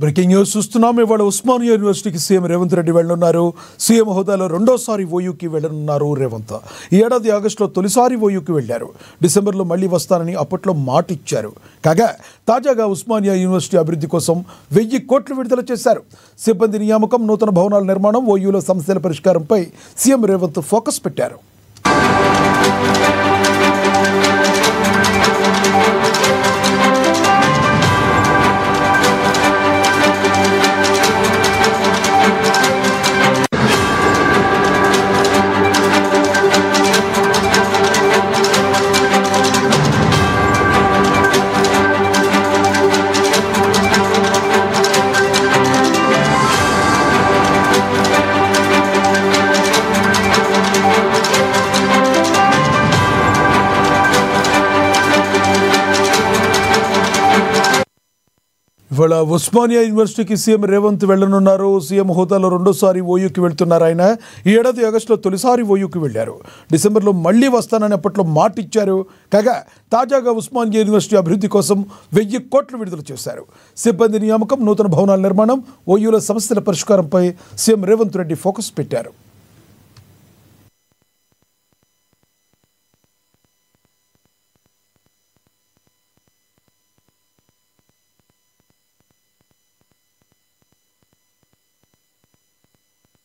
Breaking news చూస్తున్నాం. ఇవాళ ఉస్మానియా యూనివర్సిటీకి సీఎం రేవంత్ రెడ్డి వెళ్లనున్నారు. సీఎం హోదాలో రెండోసారి ఓయూకి వెళ్లనున్నారు రేవంత్. ఈ ఏడాది ఆగస్టులో తొలిసారి ఓయూకి వెళ్లారు. డిసెంబర్లో మళ్లీ వస్తానని అప్పట్లో మాట ఇచ్చారు. కాగా తాజాగా ఉస్మానియా యూనివర్సిటీ అభివృద్ధి కోసం 1000 కోట్లు విడుదల చేశారు. సిబ్బంది నియామకం, నూతన భవనాల నిర్మాణం, ఓయూలో సమస్యల పరిష్కారంపై సీఎం రేవంత్ ఫోకస్ పెట్టారు. ఇవాళ ఉస్మానియా యూనివర్సిటీకి సీఎం రేవంత్ వెళ్లనున్నారు. సీఎం హోదాలో రెండోసారి ఓయూకి వెళ్తున్నారు ఆయన. ఈ ఏడాది ఆగస్టులో తొలిసారి ఓయూకి వెళ్లారు. డిసెంబర్లో మళ్లీ వస్తానని అప్పట్లో మాట ఇచ్చారు. కాగా తాజాగా ఉస్మానియా యూనివర్సిటీ అభివృద్ధి కోసం 1000 కోట్లు విడుదల చేశారు. సిబ్బంది నియామకం, నూతన భవనాల నిర్మాణం, ఓయూలో సమస్యల పరిష్కారంపై సీఎం రేవంత్ రెడ్డి ఫోకస్ పెట్టారు.